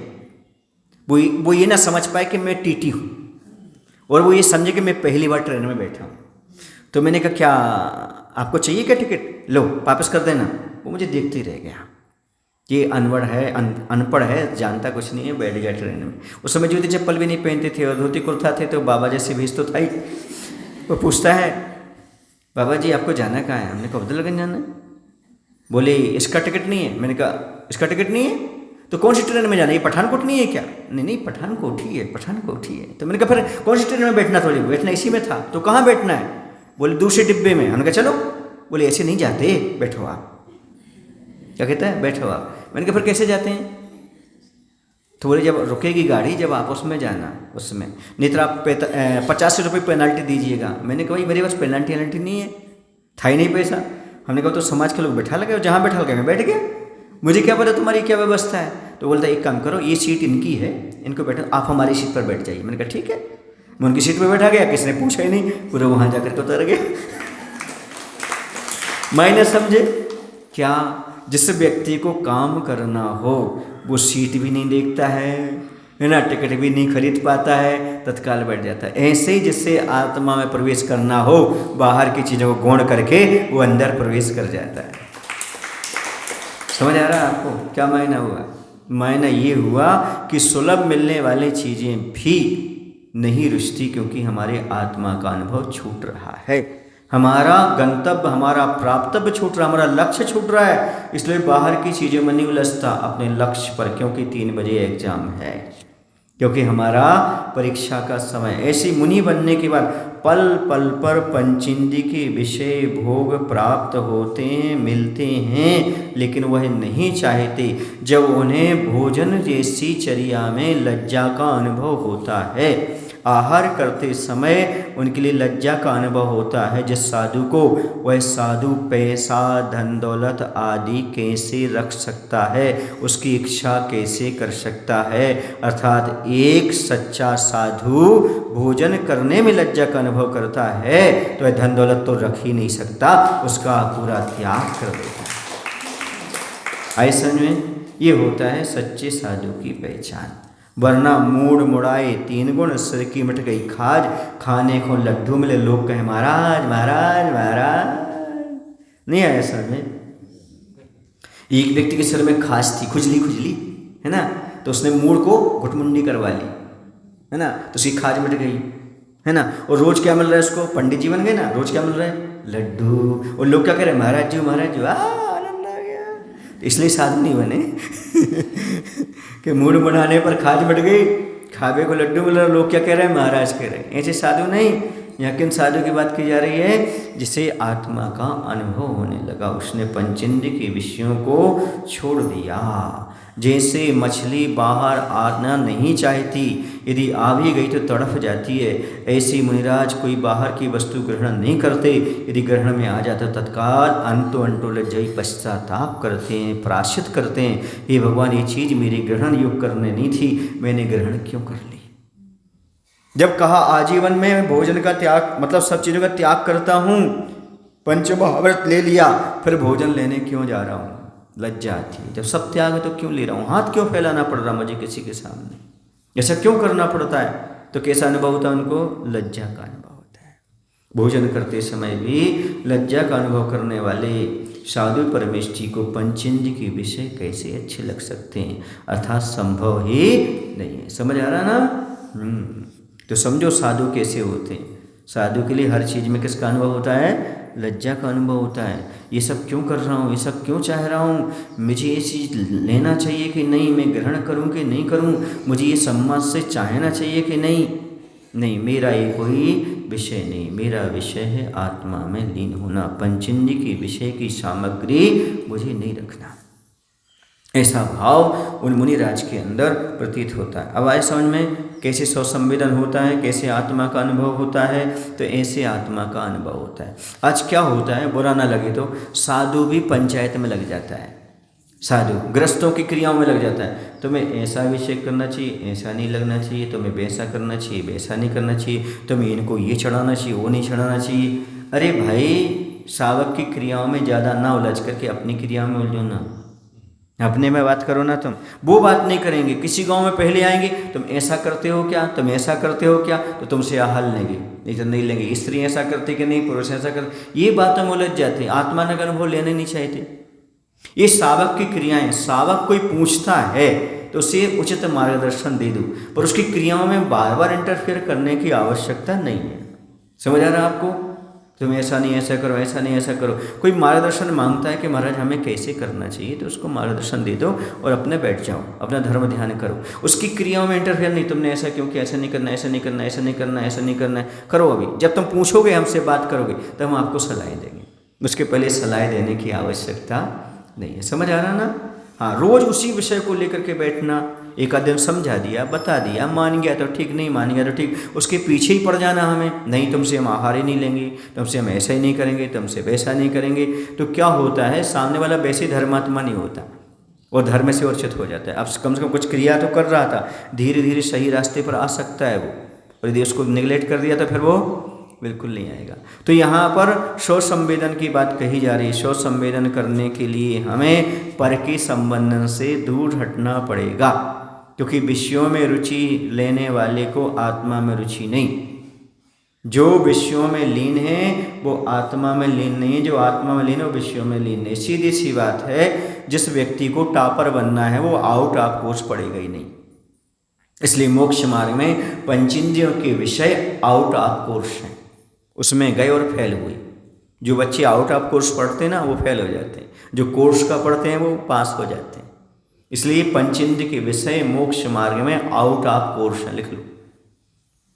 वो ये ना समझ पाए कि मैं टीटी हूँ, और वो ये समझे कि मैं पहली बार ट्रेन में बैठा हूँ। तो मैंने कहा क्या आपको चाहिए क्या टिकट? लो वापस कर देना। वो मुझे देखते ही रह गया, ये अनपढ़ है, अनपढ़ है, जानता कुछ नहीं है, बैठ गया ट्रेन में। उस समय जूते चप्पल भी नहीं पहनते थे और धोती कुर्ता थे, तो बाबा जैसे भेज तो था ही। वो पूछता है बाबा जी आपको जाना कहाँ है? हमने कहा अब्दुलगंज जाना है। बोले इसका टिकट नहीं है? मैंने कहा इसका टिकट नहीं है तो कौन सी ट्रेन में जाना है? ये पठानकोट नहीं है क्या? नहीं नहीं पठानकोट ही है, पठानकोट ही है। तो मैंने कहा फिर कौन सी ट्रेन में बैठना? थोड़ी बैठना इसी में था। तो कहाँ बैठना है? बोले दूसरे डिब्बे में। हमने कहा चलो। बोले ऐसे नहीं जाते, बैठो आप। क्या कहता है? बैठो आप। मैंने कहा फिर कैसे जाते हैं? तो बोले जब रुकेगी गाड़ी, जब आप उसमें जाना, उसमें, नहीं तो आप 50 रुपये पेनल्टी दीजिएगा। मैंने कहा भाई मेरे पास पेनल्टी नहीं है, था ही नहीं पैसा। हमने कहा तो समाज के लोग बैठा लगे, जहाँ बैठा लगे मैं बैठ गया, मुझे क्या पता तुम्हारी क्या व्यवस्था है। तो बोलता एक काम करो, ये सीट इनकी है, इनको बैठो, आप हमारी सीट पर बैठ जाइए। मैंने कहा ठीक है। मैं उनकी सीट पर बैठा गया, किसी ने पूछा ही नहीं, पूरा वहाँ जाकर के उतर गया। मायने समझे क्या? जिस व्यक्ति को काम करना हो वो सीट भी नहीं देखता है ना, टिकट भी नहीं खरीद पाता है, तत्काल बैठ जाता है। ऐसे ही जिससे आत्मा में प्रवेश करना हो, बाहर की चीज़ों को गौण करके वो अंदर प्रवेश कर जाता है। समझ आ रहा है आपको क्या मायना हुआ? मायना ये हुआ कि सुलभ मिलने वाली चीज़ें भी नहीं रुचती, क्योंकि हमारे आत्मा का अनुभव छूट रहा है, हमारा गंतव्य, हमारा प्राप्तव्य छूट रहा, हमारा लक्ष्य छूट रहा है। इसलिए बाहर की चीज़ों में नहीं उलझता अपने लक्ष्य पर, क्योंकि 3 बजे एग्जाम है, क्योंकि हमारा परीक्षा का समय। ऐसी मुनि बनने के बाद पल पल पर पंचेंद्रिय के विषय भोग प्राप्त होते हैं, मिलते हैं, लेकिन वह नहीं चाहते। जब उन्हें भोजन जैसी चर्या में लज्जा का अनुभव होता है, आहार करते समय उनके लिए लज्जा का अनुभव होता है, जिस साधु को, वह साधु पैसा धन दौलत आदि कैसे रख सकता है, उसकी इच्छा कैसे कर सकता है। अर्थात एक सच्चा साधु भोजन करने में लज्जा का अनुभव करता है तो वह धन दौलत तो रख ही नहीं सकता, उसका पूरा त्याग कर देता है। ऐसा में ये होता है सच्चे साधु की पहचान। वरना मूड मुड़ाए 3 गुण, सिर की मिट गई खाज, खाने को लड्डू मिले लोग कहे महाराज महाराज महाराज। नहीं आया सर में? एक व्यक्ति के सिर में खाज थी, खुजली है ना, तो उसने मूड को घुटमुंडी करवा ली, है ना, तो उसकी खाज मिट गई, है ना। और रोज क्या मिल रहा है उसको? पंडित जी बन गए ना, रोज क्या मिल रहा है? लड्डू। और लोग क्या कह रहे हैं? महाराज जी महाराज जी, आनंद आ गया। तो इसलिए साधु नहीं बने कि मूड बनाने पर खाज बढ़ गई, खावे को लड्डू मिल रहा, लोग क्या कह रहे हैं? महाराज कह रहे हैं। ऐसे साधु नहीं। यहाँ किन साधु की बात की जा रही है? जिसे आत्मा का अनुभव होने लगा, उसने पंचेंद्रिय के विषयों को छोड़ दिया। जैसे मछली बाहर आना नहीं चाहती, यदि आ भी गई तो तड़फ जाती है, ऐसे मुनिराज कोई बाहर की वस्तु ग्रहण नहीं करते, यदि ग्रहण में आ जाता तत्काल अंतो लज्जाई पश्चाताप करते हैं, प्रायश्चित करते हैं, हे भगवान ये चीज़ मेरे ग्रहण योग करने नहीं थी, मैंने ग्रहण क्यों कर ली। जब कहा आजीवन में भोजन का त्याग, मतलब सब चीज़ों का त्याग करता हूँ, पंचमहाव्रत ले लिया, फिर भोजन लेने क्यों जा रहा हूँ? लज्जा आती है। जब सब त्याग है तो क्यों ले रहा हूँ? हाथ क्यों फैलाना पड़ रहा मुझे किसी के सामने? ऐसा क्यों करना पड़ता है? तो कैसा अनुभव होता है उनको? लज्जा का अनुभव होता है। भोजन करते समय भी लज्जा का अनुभव करने वाले साधु परमेष्ठी को पंचेंद्रिय के विषय कैसे अच्छे लग सकते हैं? अर्थात संभव ही नहीं है। समझ आ रहा ना? तो समझो साधु कैसे होते हैं। साधु के लिए हर चीज़ में किसका अनुभव होता है? लज्जा का अनुभव होता है। ये सब क्यों कर रहा हूँ? ये सब क्यों चाह रहा हूँ? मुझे ये चीज़ लेना चाहिए कि नहीं? मैं ग्रहण करूँ कि नहीं करूँ? मुझे ये सम्मान से चाहना चाहिए कि नहीं? नहीं, मेरा ये कोई विषय नहीं। मेरा विषय है आत्मा में लीन होना। पंचेंद्रिय के विषय की सामग्री मुझे नहीं रखना। ऐसा भाव उन मुनिराज के अंदर प्रतीत होता है। अब आए समझ में कैसे स्वसंवेदन होता है, कैसे आत्मा का अनुभव होता है? तो ऐसे आत्मा का अनुभव होता है। आज क्या होता है, बुरा ना लगे तो, साधु भी पंचायत में लग जाता है। साधु ग्रस्तों की क्रियाओं में लग जाता है। तुम्हें ऐसा अभिषेक करना चाहिए, ऐसा नहीं लगना चाहिए, तुम्हें वैसा करना चाहिए, वैसा नहीं करना चाहिए, तुम्हें इनको ये चढ़ाना चाहिए, वो नहीं चढ़ाना चाहिए। अरे भाई, सावक की क्रियाओं में ज़्यादा ना उलझ करके अपनी क्रियाओं में उलझो ना, अपने में बात करो ना। तुम वो बात नहीं करेंगे। किसी गांव में पहले आएंगे, तुम ऐसा करते हो क्या, तुम ऐसा करते हो क्या, तो तुमसे हल लेंगे, नहीं तो नहीं लेंगे। स्त्री ऐसा करती कि नहीं, पुरुष ऐसा करते, ये बातों में उलझ जाते। आत्मा का अनुभव लेने नहीं चाहते। ये सावक की क्रियाएं, सावक कोई पूछता है तो उसे उचित मार्गदर्शन दे दो, पर उसकी क्रियाओं में बार बार इंटरफेयर करने की आवश्यकता नहीं है। समझ आ रहा है आपको? तुम ऐसा नहीं ऐसा करो, ऐसा नहीं ऐसा करो। कोई मार्गदर्शन मांगता है कि महाराज हमें कैसे करना चाहिए, तो उसको मार्गदर्शन दे दो और अपने बैठ जाओ, अपना धर्म ध्यान करो। उसकी क्रियाओं में इंटरफेयर नहीं, तुमने ऐसा क्यों किया, ऐसा नहीं करना, ऐसा नहीं करना, ऐसा नहीं करना, ऐसा नहीं करना है, करो अभी। जब तुम पूछोगे, हमसे बात करोगे, तब हम आपको सलाह देंगे। उसके पहले सलाह देने की आवश्यकता नहीं है। समझ आ रहा ना? हाँ, रोज उसी विषय को लेकर के बैठना, एक आध दिन समझा दिया, बता दिया, मान गया तो ठीक, नहीं मान गया तो ठीक, उसके पीछे ही पड़ जाना हमें। नहीं, तुमसे हम आहार ही नहीं लेंगे, तुमसे हम ऐसा ही नहीं करेंगे, तुमसे वैसा नहीं करेंगे, तो क्या होता है, सामने वाला वैसे धर्मात्मा नहीं होता, वो धर्म से वर्चित हो जाता है। अब कम से कम कुछ क्रिया तो कर रहा था, धीरे धीरे सही रास्ते पर आ सकता है वो, और यदि उसको निगलेक्ट कर दिया तो फिर वो बिल्कुल नहीं आएगा। तो यहाँ पर शोध संवेदन की बात कही जा रही है। शोध संवेदन करने के लिए हमें पर के संबंधन से दूर हटना पड़ेगा, क्योंकि विषयों में रुचि लेने वाले को आत्मा में रुचि नहीं। जो विषयों में लीन है वो आत्मा में लीन नहीं है, जो आत्मा में लीन है वो विषयों में लीन नहीं। सीधी सी बात है, जिस व्यक्ति को टॉपर बनना है वो आउट ऑफ कोर्स पढ़ेगा ही नहीं। इसलिए मोक्ष मार्ग में पंचेंद्रियों के विषय आउट ऑफ कोर्स हैं, उसमें गए और फेल हुए। जो बच्चे आउट ऑफ कोर्स पढ़ते हैं ना, वो फेल हो जाते हैं, जो कोर्स का पढ़ते हैं वो पास हो जाते हैं। इसलिए पंचेंद्रिय के विषय मोक्ष मार्ग में आउट ऑफ कोर्स है, लिख लो।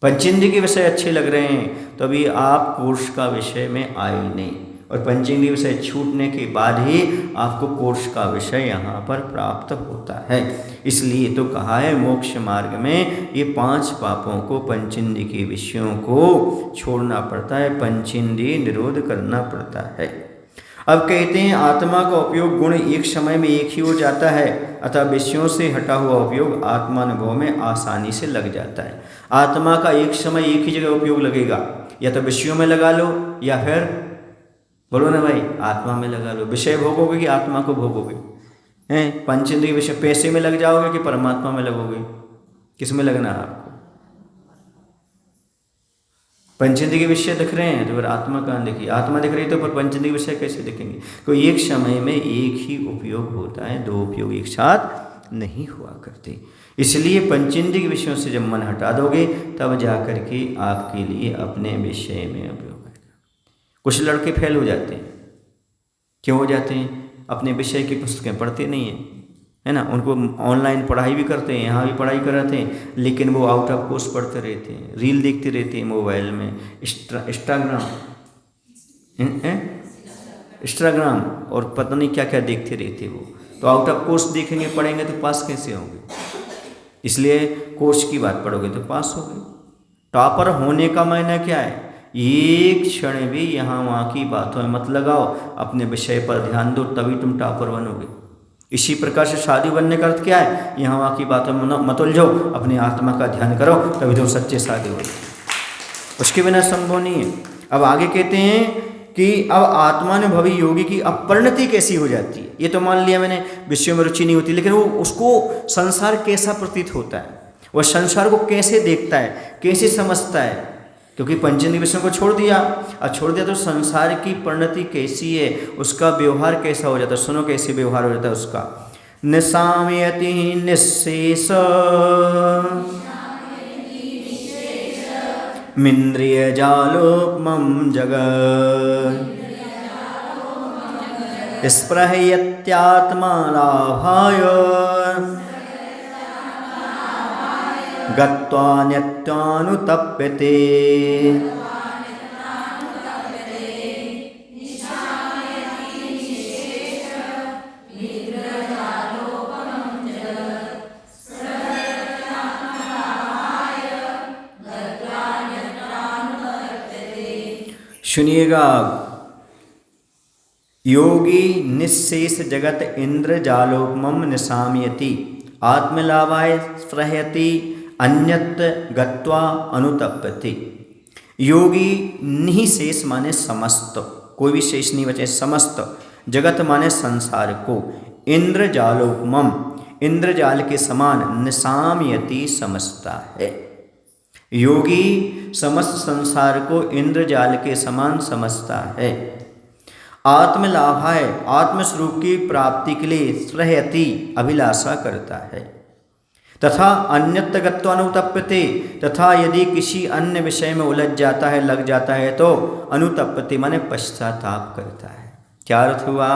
पंचेंद्रिय के विषय अच्छे लग रहे हैं तो अभी आप कोर्स का विषय में आए नहीं, और पंचेंद्रिय विषय छूटने के बाद ही आपको कोर्स का विषय यहाँ पर प्राप्त होता है। इसलिए तो कहा है मोक्ष मार्ग में ये 5 पापों को, पंचेंद्रिय के विषयों को छोड़ना पड़ता है, पंचेंद्रिय निरोध करना पड़ता है। अब कहते हैं आत्मा का उपयोग गुण एक समय में एक ही हो जाता है, अतः विषयों से हटा हुआ उपयोग आत्मानुभव में आसानी से लग जाता है। आत्मा का एक समय एक ही जगह उपयोग लगेगा, या तो विषयों में लगा लो, या फिर बोलो ना भाई, आत्मा में लगा लो। विषय भोगोगे कि आत्मा को भोगोगे? हैं, पंचेंद्रिय विषय पैसे में लग जाओगे कि परमात्मा में लगोगे? किस में लगना है आपको? पंचेंद्रिय के विषय दिख रहे हैं तो फिर आत्मा कहाँ दिखी? आत्मा दिख रही तो फिर पंचेंद्रिय विषय कैसे दिखेंगे? कोई एक समय में एक ही उपयोग होता है, 2 उपयोग एक साथ नहीं हुआ करते। इसलिए पंचेंद्रिय विषयों से जब मन हटा दोगे तब जाकर के आपके लिए अपने विषय में उपयोग आएगा। कुछ लड़के फेल हो जाते हैं, क्यों हो जाते हैं? अपने विषय की पुस्तकें पढ़ते नहीं हैं, है ना। उनको ऑनलाइन पढ़ाई भी करते हैं, यहाँ भी पढ़ाई कराते हैं, लेकिन वो आउट ऑफ कोर्स पढ़ते रहते हैं, रील देखते रहते हैं मोबाइल में, इंस्टाग्राम और पता नहीं क्या क्या देखते रहते वो। तो आउट ऑफ कोर्स देखेंगे, पढ़ेंगे तो पास कैसे होंगे? इसलिए कोर्स की बात पढ़ोगे तो पास होगे। टॉपर होने का मायना क्या है? एक क्षण भी यहाँ वहाँ की बातों में मत लगाओ, अपने विषय पर ध्यान दो, तभी तुम टॉपर बनोगे। इसी प्रकार से साधु बनने का अर्थ क्या है? यहाँ वहाँ की बातों में मत उलझो, अपनी आत्मा का ध्यान करो, तभी तुम सच्चे साधु हो। उसके बिना संभव नहीं है। अब आगे कहते हैं कि अब आत्मानुभवी योगी की अपरिणति कैसी हो जाती है। ये तो मान लिया मैंने, विषयों में रुचि नहीं होती, लेकिन वो उसको संसार कैसा प्रतीत होता है, वह संसार को कैसे देखता है, कैसे समझता है, क्योंकि पंचेंद्रिय विषयों को छोड़ दिया। और छोड़ दिया तो संसार की परिणति कैसी है, उसका व्यवहार कैसा हो जाता है। सुनो कैसे व्यवहार हो जाता है उसका। निसामयति निःशेष मिन्द्रिय जालोपमं जगत् स्पृहयत्यात्मा लाभाय गत्वा नित्यानुतप्यते। सुनिएगा, योगी निःशेष जगत इंद्र जालोपमम निशाम्यति आत्मलाभाय स्पृहयति अन्यत गत्वा अनुतप्यति। योगी निःशेष माने समस्त, कोई भी शेष नहीं बचे, समस्त जगत माने संसार को, इंद्र जालोपमम इंद्रजाल के समान, निशाम्यति समझता है। योगी समस्त संसार को इंद्रजाल के समान समझता है। आत्मलाभाय आत्मस्वरूप की प्राप्ति के लिए स्पृहयति अभिलाषा करता है। तथा अन्यत्र गत्वा अनुतप्यते तथा यदि किसी अन्य विषय में उलझ जाता है, लग जाता है तो अनुतप्यते माने पश्चाताप करता है। क्या अर्थ हुआ?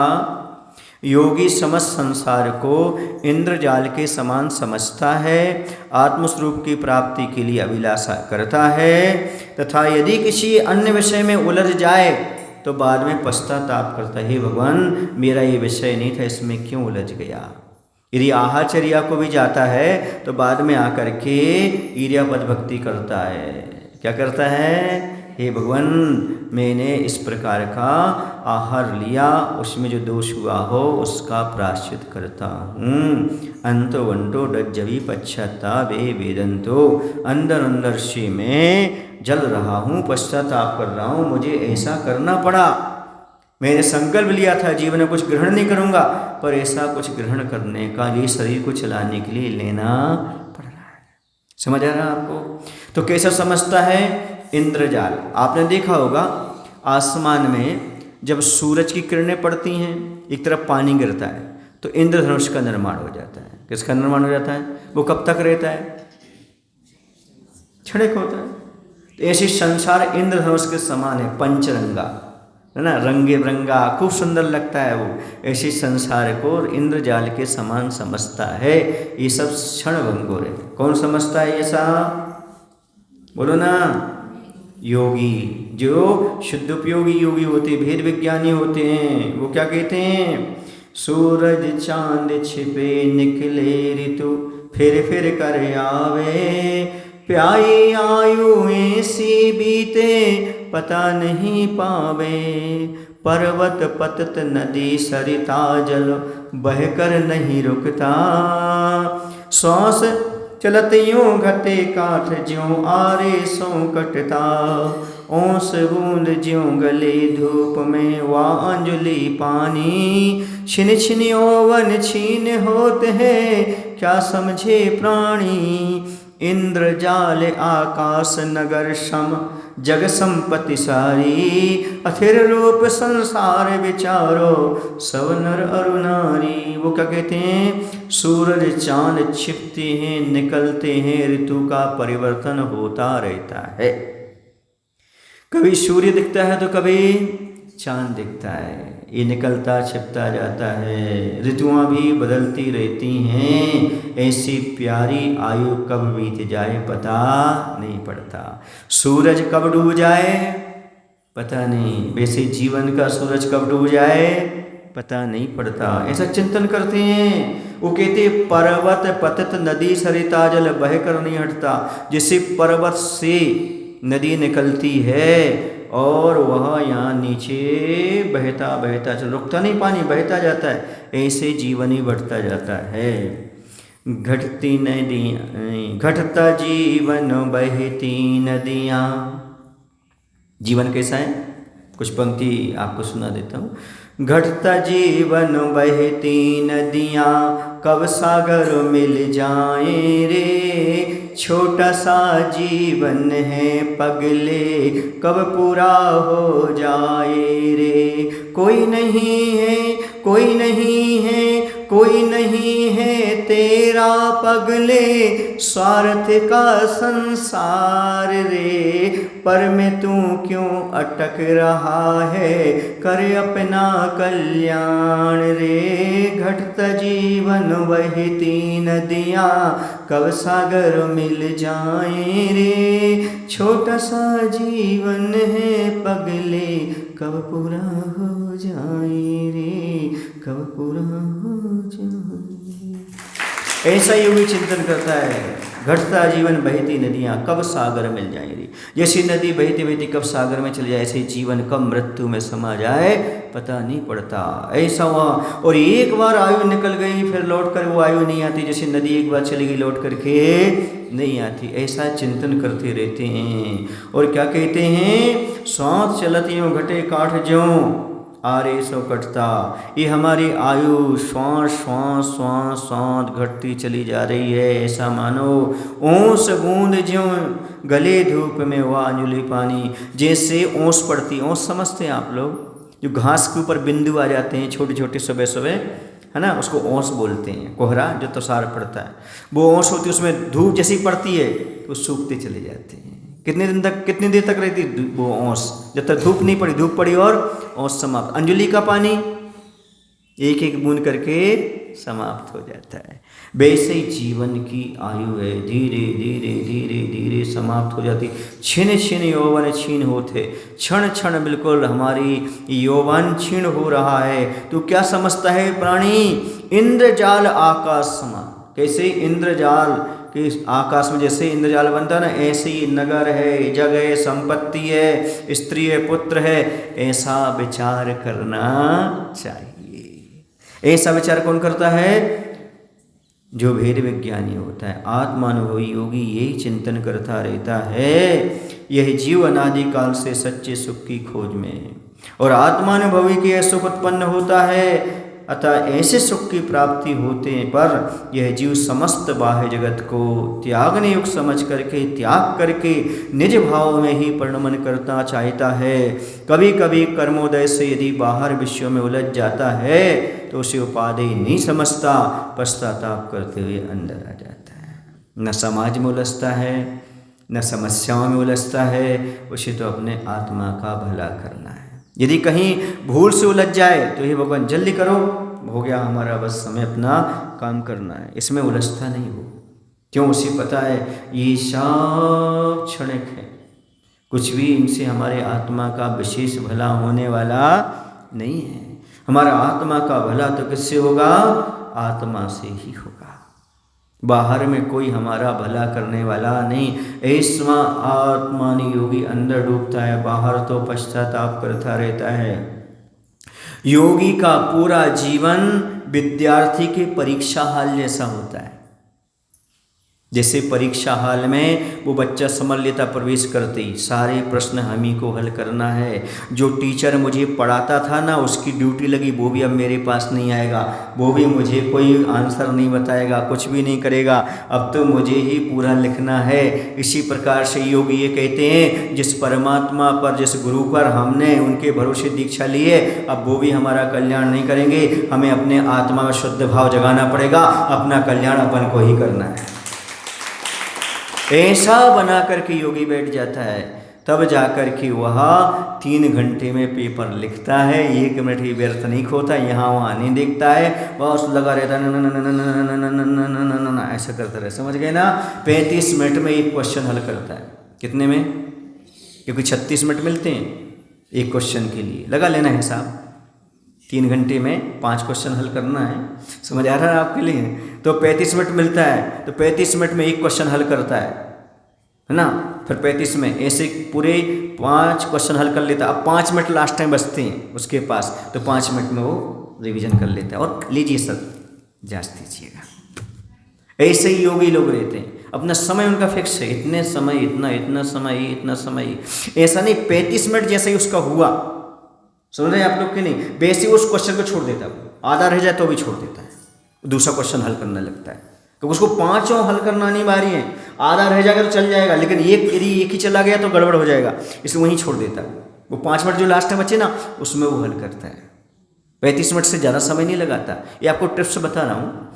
योगी समस्त संसार को इंद्रजाल के समान समझता है, आत्मस्वरूप की प्राप्ति के लिए अभिलाषा करता है, तथा यदि किसी अन्य विषय में उलझ जाए तो बाद में पश्चाताप करता है, हे भगवान मेरा ये विषय नहीं था, इसमें क्यों उलझ गया। यदि आहाचर्या को भी जाता है तो बाद में आकर के ईर्यापद भक्ति करता है। क्या करता है? हे भगवान मैंने इस प्रकार का आहार लिया, उसमें जो दोष हुआ हो उसका प्रायश्चित करता हूँ। अंतो वंटो डज्जवी पश्चातापे वेदंतो, अंदर अंदर से मैं जल रहा हूँ, पश्चाताप कर रहा हूँ, मुझे ऐसा करना पड़ा। मैंने संकल्प लिया था जीवन में कुछ ग्रहण नहीं करूँगा, पर ऐसा कुछ ग्रहण करने का ये शरीर को चलाने के लिए लेना पड़ रहा है। समझ आ रहा है आपको? तो कैसा समझता है? इंद्रजाल। आपने देखा होगा आसमान में जब सूरज की किरणें पड़ती हैं, एक तरफ पानी गिरता है तो इंद्रधनुष का निर्माण हो जाता है। किसका निर्माण हो जाता है? वो कब तक रहता है? क्षणिक होता है। तो ऐसे संसार इंद्रधनुष के समान है, पंचरंगा है ना, रंगे बिरंगा, खूब सुंदर लगता है वो। ऐसे संसार को इंद्रजाल के समान समझता है। ये सब क्षण भंगुर है। कौन समझता है ऐसा? बोलो ना। योगी, जो शुद्ध उपयोगी योगी होते, भेद विज्ञानी होते हैं, वो क्या कहते हैं? सूरज चांद छिपे निकले ऋतु फिर फिर कर आवे, प्याई आयु ऐसी बीते पता नहीं पावे, पर्वत पतत नदी सरिता जल बहकर नहीं रुकता, श्वास चलत यूं घटे काठ ज्यों आरे सो कटता, ओस बूंद ज्यों गले धूप में वा अंजलि पानी, छिन छिन यौवन छीन होत है क्या समझे प्राणी, इंद्रजाल आकाश नगर सम जग संपत्ति सारी, अथिर रूप संसार विचारो सब नर अरु नारी। वो क्या कहते हैं? सूरज चांद छिपते हैं, निकलते हैं, ऋतु का परिवर्तन होता रहता है। कभी सूर्य दिखता है तो कभी चांद दिखता है, ये निकलता छिपता जाता है, ऋतुआं भी बदलती रहती हैं। ऐसी प्यारी आयु कब बीत जाए पता नहीं पड़ता, सूरज कब डूब जाए पता नहीं, वैसे जीवन का सूरज कब डूब जाए पता नहीं पड़ता। ऐसा चिंतन करते हैं। वो कहते पर्वत पतित नदी सरिता जल बहकर नहीं हटता। जैसे पर्वत से नदी निकलती है और वह यहाँ नीचे बहता बहता चल, रुकता नहीं, पानी बहता जाता है, ऐसे जीवन ही बढ़ता जाता है। घटती नदियाँ, घटता जीवन बहती नदियाँ। जीवन कैसा है? कुछ पंक्ति आपको सुना देता हूँ। घटता जीवन बहती नदियाँ, कब सागर मिल जाए रे, छोटा सा जीवन है पगले कब पूरा हो जाए रे। कोई नहीं है, कोई नहीं है, कोई नहीं है तेरा पगले, स्वार्थ का संसार रे, पर में तू क्यों अटक रहा है, कर अपना कल्याण रे। घटता जीवन बहती नदियाँ, कब सागर मिल जाए रे, छोटा सा जीवन है पगले कब पूरा हो जाए रे, कब पूरा हो जाए। ऐसा योगी चिंतन करता है। घटता जीवन बहती नदियाँ कब सागर मिल जाएंगी। जैसी नदी बहती बहती कब सागर में चली जाए, ऐसे जीवन कब मृत्यु में समा जाए पता नहीं पड़ता। ऐसा हुआ। और एक बार आयु निकल गई फिर लौट कर वो आयु नहीं आती, जैसे नदी एक बार चली गई लौट करके नहीं आती। ऐसा चिंतन करते रहते हैं। और क्या कहते हैं, सांस चलत यूँ घटे काठ ज्यों आरे सो कटता। ये हमारी आयु श्वास श्वास श्वास श्वास घटती चली जा रही है। ऐसा मानो ओस बूंद ज्यों गले धूप में वह अंजुलि पानी, जैसे ओस पड़ती। ओस समझते हैं आप लोग, जो घास के ऊपर बिंदु आ जाते हैं छोटे छोटे सुबह सुबह, है ना, उसको ओस बोलते हैं। कोहरा जो तुषार पड़ता है वो ओस होती है, उसमें धूप जैसी पड़ती है तो सूखते चले जाते हैं। कितनी देर तक रहती वो ओस, जब तक धूप नहीं पड़ी, धूप पड़ी और ओस समाप्त। अंजलि का पानी एक एक बूंद करके समाप्त हो जाता है। वैसे ही जीवन की आयु है, धीरे धीरे धीरे धीरे समाप्त हो जाती। छिन छिन यौवन छीन होते, क्षण क्षण बिल्कुल हमारी यौवन छीन हो रहा है। तो क्या समझता है प्राणी, इंद्रजाल आकाश समा। कैसे इंद्रजाल कि आकाश में जैसे इंद्रजाल बनता है ना, ऐसे ही नगर है, जग है, संपत्ति है, स्त्री है, पुत्र है। ऐसा विचार करना चाहिए। ऐसा विचार कौन करता है, जो भेद विज्ञानी होता है, आत्मानुभवी योगी यही चिंतन करता रहता है। यह जीव अनादि काल से सच्चे सुख की खोज में, और आत्मानुभवी के यह सुख उत्पन्न होता है। अतः ऐसे सुख की प्राप्ति होते पर यह जीव समस्त बाह्य जगत को त्यागने युक्त समझ करके, त्याग करके निज भाव में ही परिणमन करना चाहता है। कभी कभी कर्मोदय से यदि बाहर विषयों में उलझ जाता है तो उसे उपादेय नहीं समझता, पश्चाताप करते हुए अंदर आ जाता है। न समाज में उलझता है, न समस्याओं में उलझता है, उसे तो अपने आत्मा का भला करना है। यदि कहीं भूल से उलझ जाए तो ये भगवान जल्दी करो, हो गया हमारा, बस समय अपना काम करना है, इसमें उलझता नहीं हो। क्यों, उसे पता है ये सब क्षणिक है, कुछ भी इनसे हमारे आत्मा का विशेष भला होने वाला नहीं है। हमारा आत्मा का भला तो किससे होगा, आत्मा से ही होगा। बाहर में कोई हमारा भला करने वाला नहीं। ऐसा आत्मानी योगी अंदर डूबता है, बाहर तो पश्चाताप करता रहता है। योगी का पूरा जीवन विद्यार्थी के परीक्षा हाल जैसा होता है। जैसे परीक्षा हाल में वो बच्चा समझ लेता, प्रवेश करते ही सारे प्रश्न हम ही को हल करना है। जो टीचर मुझे पढ़ाता था ना, उसकी ड्यूटी लगी, वो भी अब मेरे पास नहीं आएगा, वो भी मुझे कोई आंसर नहीं बताएगा, कुछ भी नहीं करेगा, अब तो मुझे ही पूरा लिखना है। इसी प्रकार से योगी ये कहते हैं, जिस परमात्मा पर, जिस गुरु पर हमने उनके भरोसे दीक्षा ली है, अब वो भी हमारा कल्याण नहीं करेंगे। हमें अपने आत्मा में शुद्ध भाव जगाना पड़ेगा, अपना कल्याण अपन को ही करना है। ऐसा बना करके योगी बैठ जाता है, तब जाकर के वह 3 घंटे में पेपर लिखता है। 1 मिनट ही व्यर्थ नहीं खोता, यहाँ वहाँ नहीं देखता है, बस लगा रहता है, ना ऐसा करता रहे। समझ गए ना। 35 मिनट में एक क्वेश्चन हल करता है। कितने में, क्योंकि 36 मिनट मिलते हैं एक क्वेश्चन के लिए, लगा लेना हिसाब। 3 घंटे में 5 क्वेश्चन हल करना है। समझ आ रहा है आपके लिए। तो 35 मिनट मिलता है, तो 35 मिनट में एक क्वेश्चन हल करता है ना। फिर 35 में ऐसे पूरे 5 क्वेश्चन हल कर लेता है। अब 5 मिनट लास्ट टाइम बचते हैं उसके पास, तो 5 मिनट में वो रिवीजन कर लेता है। और लीजिए सर, जांच दीजिएगा। ऐसे ही योगी लोग रहते हैं, अपना समय उनका फिक्स है, इतने समय, इतना समय, इतना समय। ऐसा नहीं 35 मिनट जैसे ही उसका हुआ, समझ रहे हैं आप लोग कि नहीं, वैसे उस क्वेश्चन को छोड़ देता है। आधा रह जाए तो भी छोड़ देता है, दूसरा क्वेश्चन हल करने लगता है। क्योंकि उसको 5 हल करना नहीं बारी है। आधा रह जाएगा तो चल जाएगा, लेकिन यदि एक ही चला गया तो गड़बड़ हो जाएगा, इसलिए वहीं छोड़ देता है। वो 5 मिनट जो लास्ट में बचे ना, उसमें वो हल करता है। 35 मिनट से ज़्यादा समय नहीं लगाता। ये आपको टिप्स बता रहा हूँ।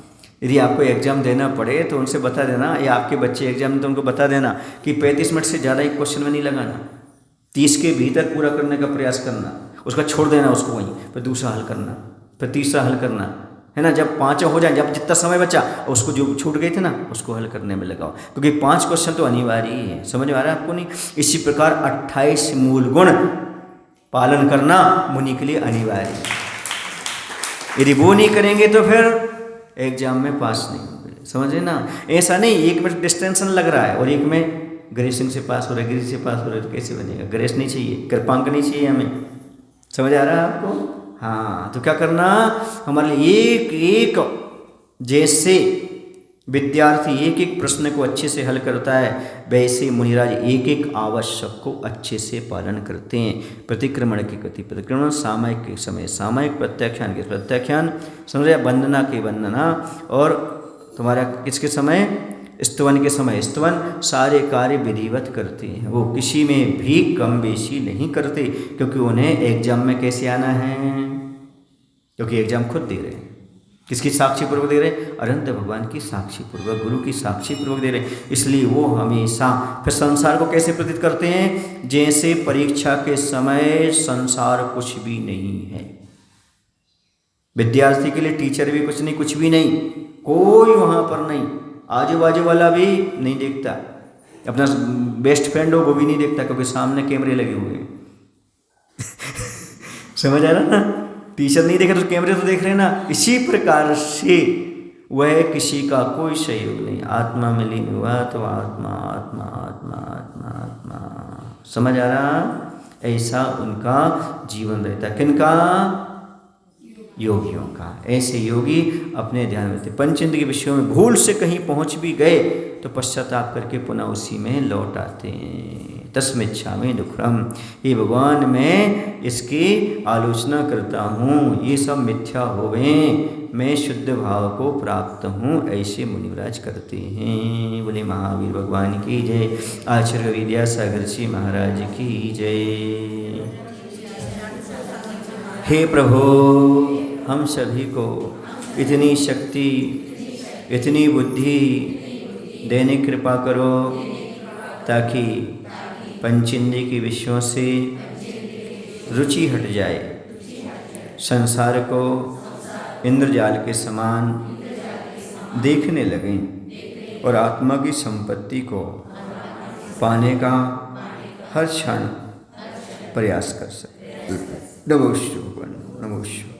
यदि आपको एग्जाम देना पड़े तो उनसे बता देना, या आपके बच्चे एग्जाम तो उनको बता देना कि 35 मिनट से ज़्यादा एक क्वेश्चन में नहीं लगाना, 30 के भीतर पूरा करने का प्रयास करना, उसका छोड़ देना उसको वहीं, फिर दूसरा हल करना, फिर तीसरा हल करना, है ना। जब 5 हो जाए, जब जितना समय बचा उसको जो छूट गए थे ना, उसको हल करने में लगाओ, क्योंकि 5 क्वेश्चन तो अनिवार्य ही है। समझ में आ रहा है आपको नहीं। इसी प्रकार 28 मूल गुण पालन करना मुनि के लिए अनिवार्य है। यदि वो नहीं करेंगे तो फिर एग्जाम में पास नहीं होंगे। समझ रहे ना? ऐसा नहीं एक में डिस्टेंशन लग रहा है और एक में ग्रेसिंग से पास हो रहा है, गिरी से पास हो रहा है, तो कैसे बनेगा? ग्रेस नहीं चाहिए, कृपांक नहीं चाहिए हमें। समझ आ रहा है आपको? हाँ, तो क्या करना, हमारे लिए एक एक जैसे विद्यार्थी एक एक प्रश्न को अच्छे से हल करता है, वैसे मुनिराज एक एक आवश्यक को अच्छे से पालन करते हैं। प्रतिक्रमण के गति प्रतिक्रमण, सामयिक के समय सामयिक, प्रत्याख्यान के प्रत्याख्यान, समझ रहे, वंदना के वंदना, और तुम्हारा किसके समय, स्तवन के समय स्तवन, सारे कार्य विधिवत करते हैं। वो किसी में भी कम बेशी नहीं करते, क्योंकि उन्हें एग्जाम में कैसे आना है, क्योंकि एग्जाम खुद दे रहे हैं। किसकी साक्षी पूर्वक दे रहे हैं? अनंत भगवान की साक्षी पूर्वक, गुरु की साक्षी पूर्वक दे रहे हैं। इसलिए वो हमेशा फिर संसार को कैसे प्रतीत करते हैं? जैसे परीक्षा के समय संसार कुछ भी नहीं है। विद्यार्थी के लिए टीचर भी कुछ नहीं, कुछ भी नहीं, कोई वहाँ पर नहीं, आजू बाजू वाला भी नहीं देखता, अपना बेस्ट फ्रेंड हो वो भी नहीं देखता, क्योंकि सामने कैमरे लगे हुए हैं। समझ आ रहा ना? टीचर नहीं देखे तो कैमरे तो देख रहे हैं ना। इसी प्रकार से वह किसी का कोई सहयोग नहीं, आत्मा में लीन हुआ तो आत्मा आत्मा आत्मा आत्मा आत्मा। समझ आ रहा? ऐसा उनका जीवन रहता है। किनका? योगियों का। ऐसे योगी अपने ध्यान में रहते। पंचेंद्र के विषयों में भूल से कहीं पहुंच भी गए तो पश्चाताप करके पुनः उसी में लौट आते हैं। तस्मिच्छामि दुक्खड़म, ये भगवान मैं इसकी आलोचना करता हूँ, ये सब मिथ्या हो गए, मैं शुद्ध भाव को प्राप्त हूँ, ऐसे मुनिवराज करते हैं। बोले महावीर भगवान की जय, आचार्य विद्यासागर जी महाराज की जय। हे प्रभु, हम सभी को इतनी शक्ति, इतनी बुद्धि देने कृपा करो, ताकि पंचेंद्रिय के विषयों से रुचि हट जाए, संसार को इंद्रजाल के समान देखने लगें और आत्मा की संपत्ति को पाने का हर क्षण प्रयास कर सकें। नमो शिवाय, नमो शिवाय।